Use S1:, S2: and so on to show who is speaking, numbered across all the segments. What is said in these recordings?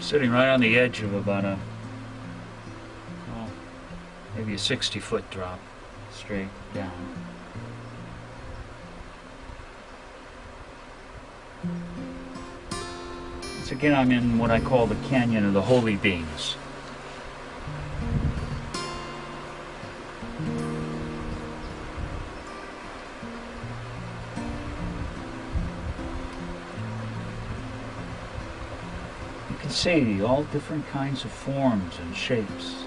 S1: sitting right on the edge of about a, well, maybe a 60-foot drop straight down. Once again, I'm in what I call the Canyon of the Holy Beings. You can see all different kinds of forms and shapes.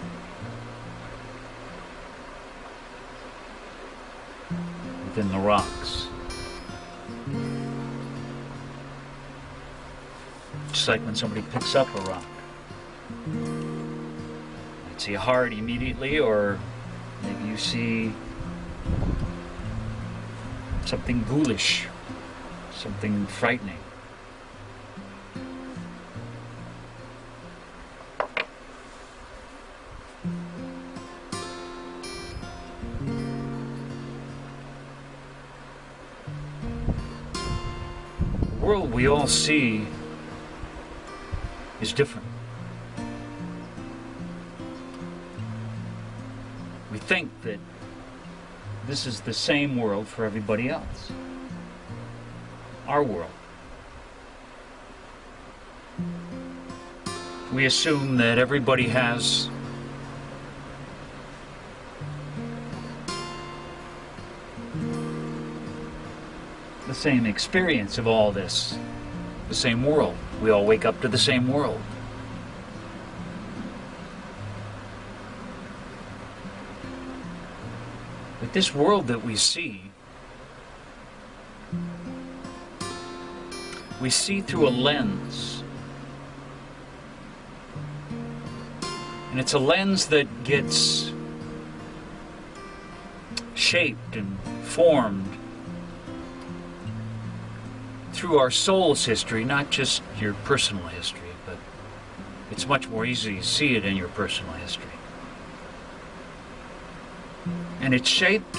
S1: Within the rocks. Just like when somebody picks up a rock. You see a heart immediately, or maybe you see something ghoulish, something frightening. The world we all see is different. We think that this is the same world for everybody else. Our world. We assume that everybody has the same experience of all this, the same world. We all wake up to the same world. But this world that we see through a lens. And it's a lens that gets shaped and formed through our soul's history, not just your personal history, but it's much more easy to see it in your personal history. And it's shaped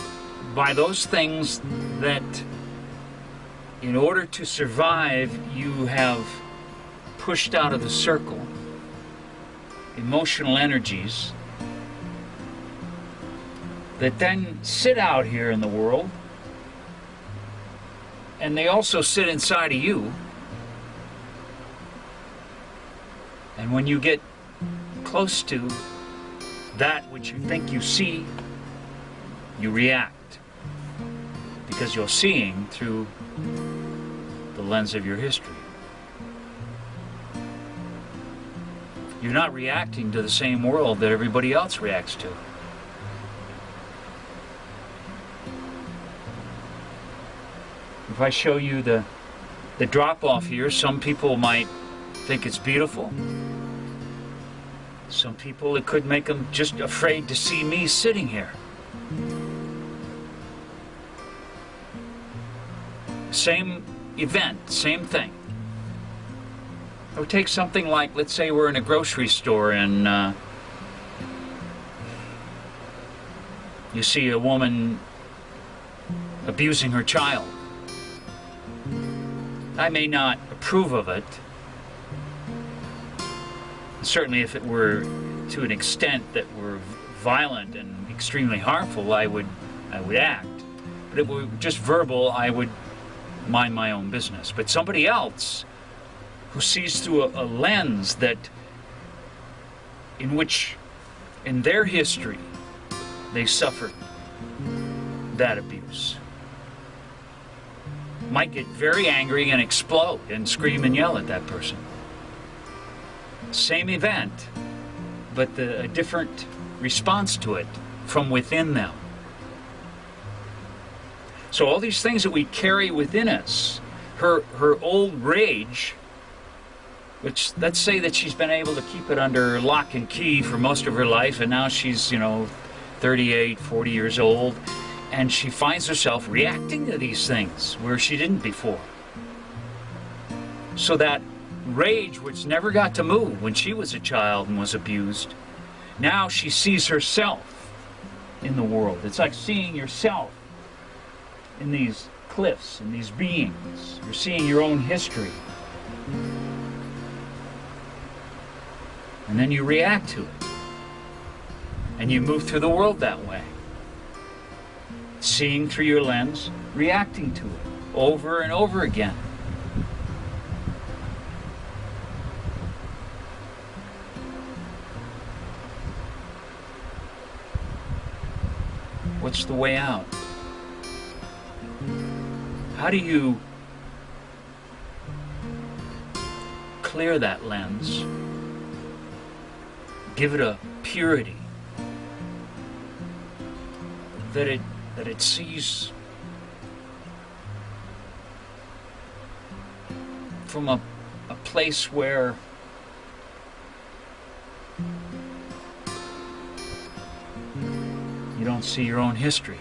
S1: by those things that, in order to survive, you have pushed out of the circle. Emotional energies that then sit out here in the world, and they also sit inside of you. And when you get close to that which you think you see, you react, because you're seeing through the lens of your history. You're not reacting to the same world that everybody else reacts to. If I show you the drop-off here, some people might think it's beautiful. Some people, it could make them just afraid to see me sitting here. Same event, same thing. I would take something like, let's say we're in a grocery store and you see a woman abusing her child. I may not approve of it. Certainly if it were to an extent that were violent and extremely harmful, I would act. But if it were just verbal, I would mind my own business. But somebody else who sees through a lens that in which in their history they suffered that abuse might get very angry and explode and scream and yell at that person. Same event, but a different response to it from within them. So all these things that we carry within us, her old rage, which let's say that she's been able to keep it under lock and key for most of her life, and now she's, 38, 40 years old, and she finds herself reacting to these things where she didn't before. So that rage, which never got to move when she was a child and was abused, now she sees herself in the world. It's like seeing yourself in these cliffs, in these beings. You're seeing your own history. And then you react to it. And you move through the world that way. Seeing through your lens, reacting to it over and over again. What's the way out? How do you clear that lens? Give it a purity that it sees from a place where you don't see your own history.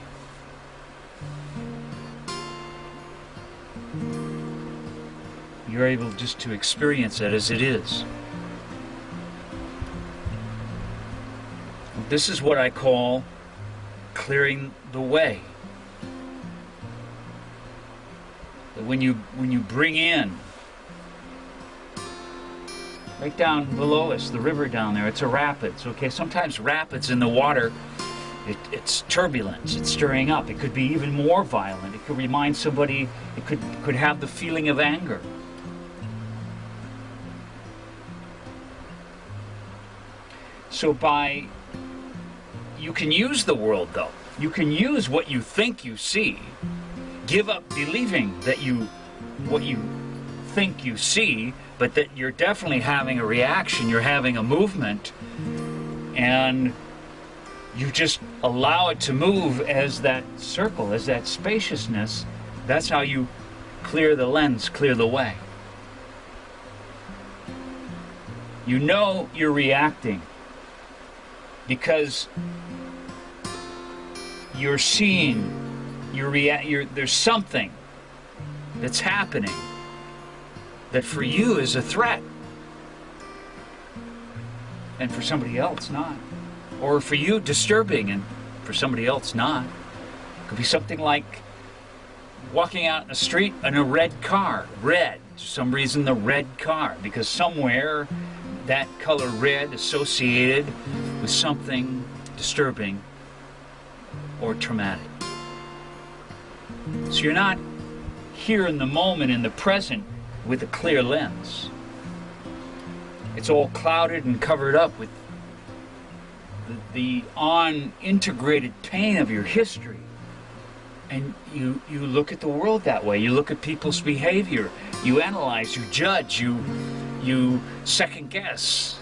S1: You're able just to experience it as it is. This is what I call clearing the way. That when you bring in, right down below us, the river down there, it's a rapids. Okay, sometimes rapids in the water, it's turbulence, it's stirring up. It could be even more violent. It could remind somebody, it could have the feeling of anger. So you can use the world though. You can use what you think you see. Give up believing that what you think you see, but that you're definitely having a reaction, you're having a movement, and you just allow it to move as that circle, as that spaciousness. That's how you clear the lens, clear the way. You know you're reacting because you're seeing, there's something that's happening that for you is a threat, and for somebody else not. Or for you disturbing, and for somebody else not. It could be something like walking out in the street in a red car. Red, for some reason the red car, because somewhere that color red associated with something disturbing or traumatic. So you're not here in the moment, in the present, with a clear lens. It's all clouded and covered up with the integrated pain of your history. And you look at the world that way. You look at people's behavior. You analyze, you judge, you second guess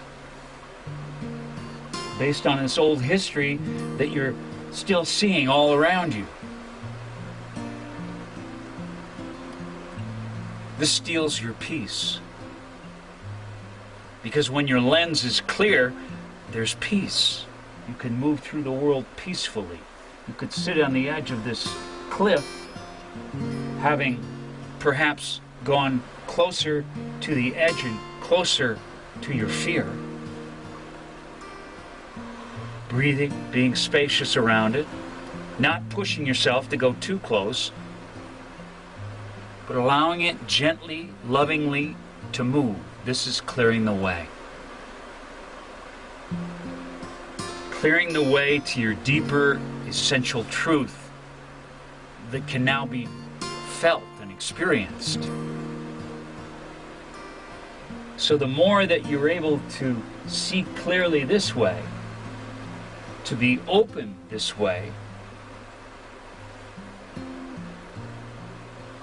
S1: based on this old history that you're still seeing all around you. This steals your peace. Because when your lens is clear, there's peace. You can move through the world peacefully. You could sit on the edge of this cliff, having perhaps gone closer to the edge and closer to your fear. Breathing, being spacious around it, not pushing yourself to go too close, but allowing it gently, lovingly to move. This is clearing the way. Clearing the way to your deeper, essential truth that can now be felt and experienced. So the more that you're able to see clearly this way, to be open this way,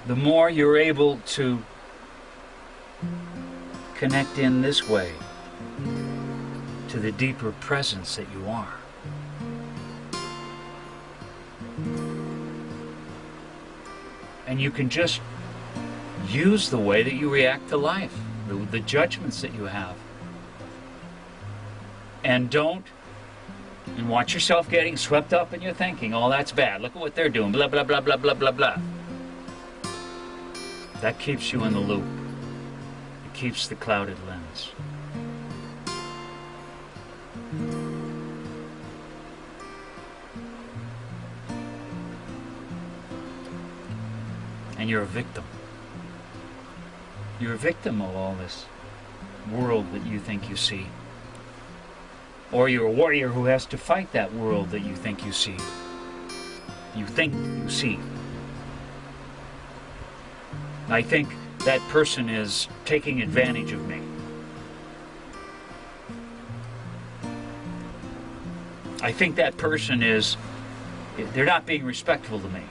S1: the more you're able to connect in this way to the deeper presence that you are. And you can just use the way that you react to life, the judgments that you have. And watch yourself getting swept up in your thinking. Oh, that's bad. Look at what they're doing. Blah, blah, blah, blah, blah, blah, blah. That keeps you in the loop. It keeps the clouded lens. And you're a victim. You're a victim of all this world that you think you see. Or you're a warrior who has to fight that world that you think you see. You think you see. I think that person is taking advantage of me. I think that person is, they're not being respectful to me.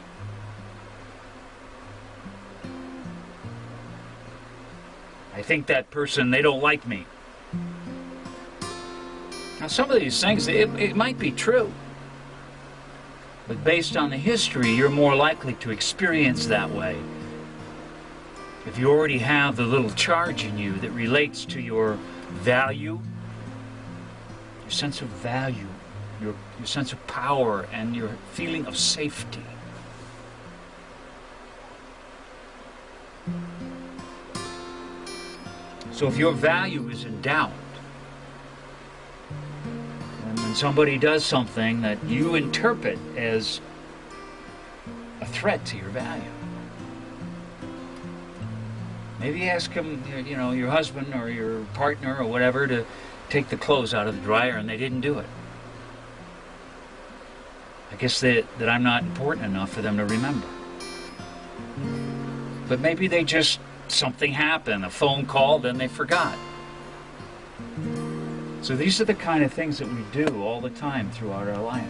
S1: I think that person, they don't like me. Now, some of these things, it might be true. But based on the history, you're more likely to experience that way if you already have the little charge in you that relates to your value, your sense of value, your sense of power, and your feeling of safety. So if your value is in doubt, and when somebody does something that you interpret as a threat to your value, maybe ask him, you know, your husband or your partner or whatever, to take the clothes out of the dryer, and they didn't do it. I guess that I'm not important enough for them to remember. But maybe they just, something happened, a phone call, then they forgot. So these are the kind of things that we do all the time throughout our life.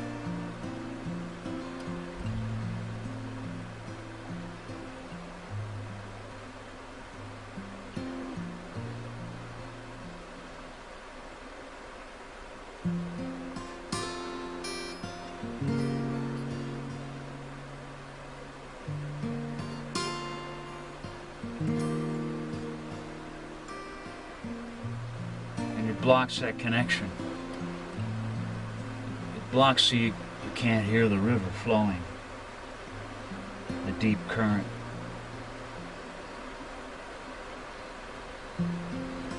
S1: Blocks that connection. It blocks so you can't hear the river flowing, the deep current.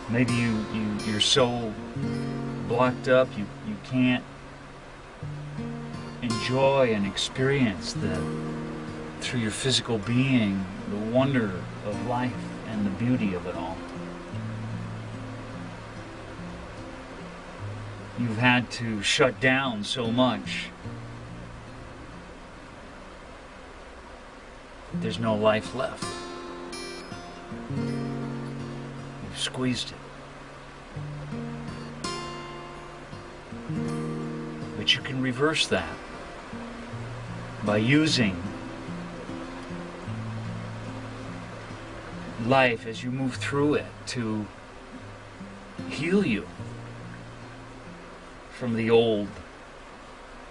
S1: Maybe you're so blocked up you can't enjoy and experience through your physical being the wonder of life and the beauty of it all. You've had to shut down so much that there's no life left. You've squeezed it. But you can reverse that by using life as you move through it to heal you from the old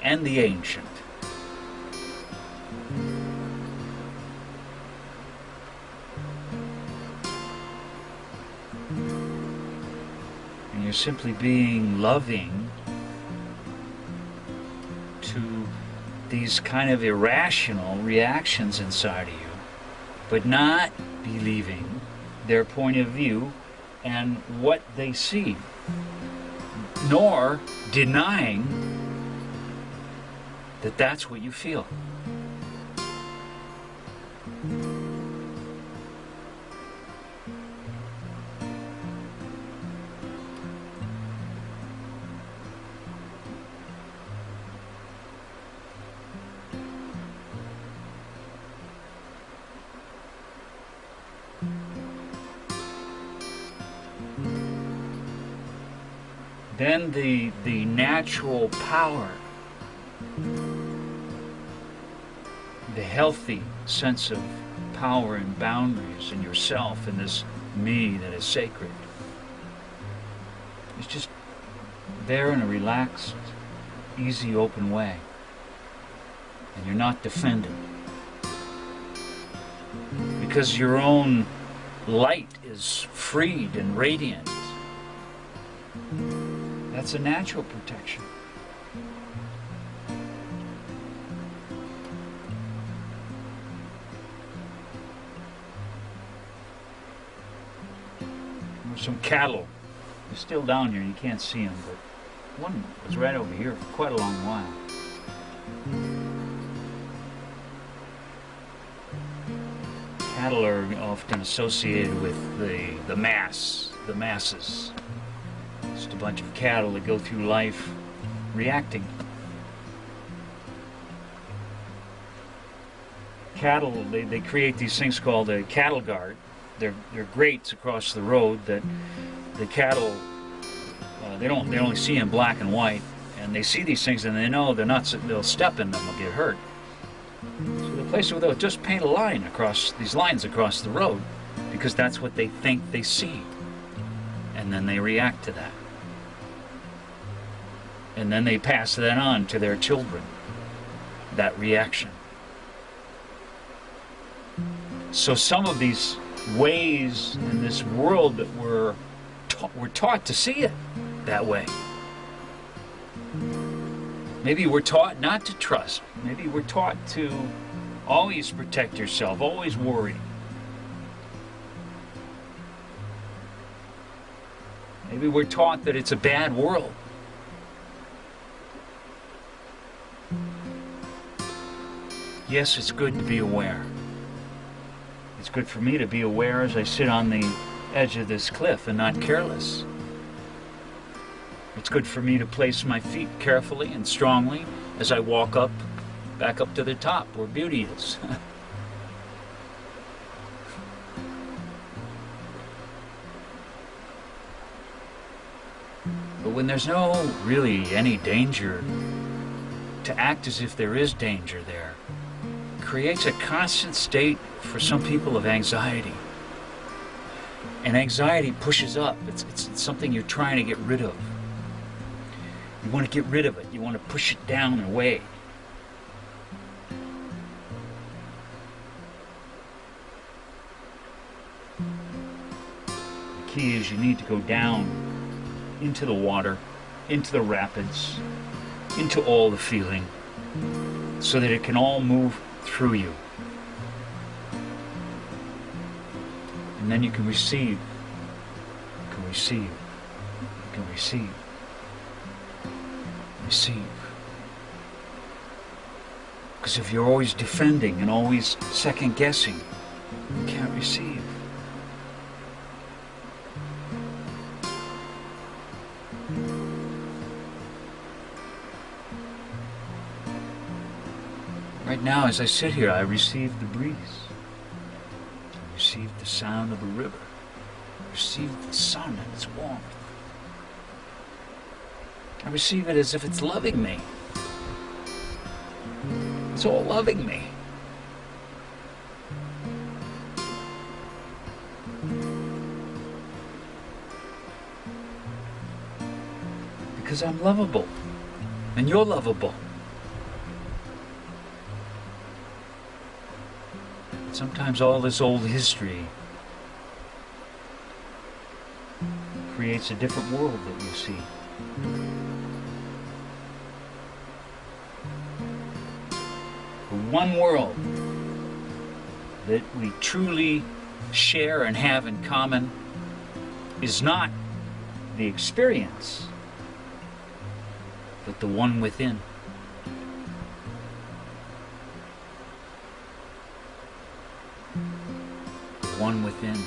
S1: and the ancient. And you're simply being loving to these kind of irrational reactions inside of you, but not believing their point of view and what they see, nor denying that that's what you feel. Then the natural power, the healthy sense of power and boundaries in yourself, in this me that is sacred, is just there in a relaxed, easy, open way. And you're not defended. Because your own light is freed and radiant. That's a natural protection. There's some cattle. They're still down here. You can't see them, but one was right over here for quite a long while. Cattle are often associated with the masses. Just a bunch of cattle that go through life reacting. Cattle, they create these things called a cattle guard. They're grates across the road that the cattle, they only see in black and white, and they see these things and they know they'll step in them, they'll get hurt. So the place where they'll just paint a line across these lines across the road, because that's what they think they see, and then they react to that, and then they pass that on to their children, that reaction. So some of these ways in this world that we're taught to see it that way. Maybe we're taught not to trust. Maybe we're taught to always protect yourself, always worry. Maybe we're taught that it's a bad world. Yes, it's good to be aware. It's good for me to be aware as I sit on the edge of this cliff and not careless. It's good for me to place my feet carefully and strongly as I walk back up to the top where beauty is. But when there's no really any danger, to act as if there is danger there creates a constant state for some people of anxiety. And anxiety pushes up. It's something you're trying to get rid of. You want to get rid of it. You want to push it down and away. The key is you need to go down into the water, into the rapids, into all the feeling, so that it can all move through you. And then you can receive. You can receive. You can receive. Receive. Because if you're always defending and always second guessing, you can't receive. Right now, as I sit here, I receive the breeze. I receive the sound of the river. I receive the sun and its warmth. I receive it as if it's loving me. It's all loving me. Because I'm lovable. And you're lovable. Sometimes all this old history creates a different world that you see. The one world that we truly share and have in common is not the experience, but the one within. One within.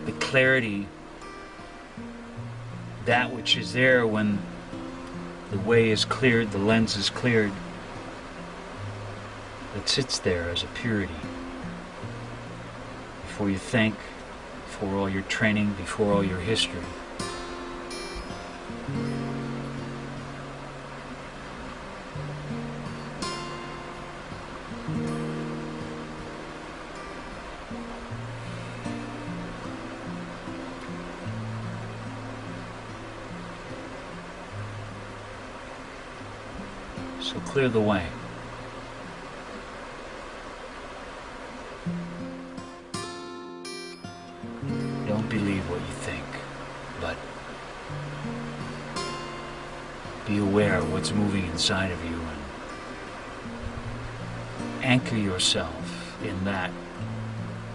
S1: The clarity, that which is there when the way is cleared, the lens is cleared, that sits there as a purity. Before you think, before all your training, before all your history. So clear the way. Don't believe what you think, but be aware of what's moving inside of you and anchor yourself in that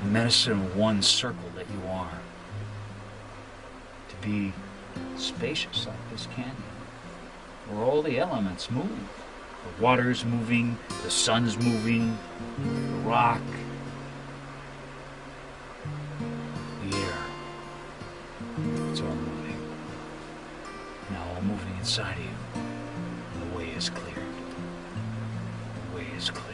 S1: medicine one circle that you are. To be spacious like this canyon, where all the elements move. The water's moving, the sun's moving, the rock, It's all moving. Now all moving inside of you. The way is cleared. The way is cleared.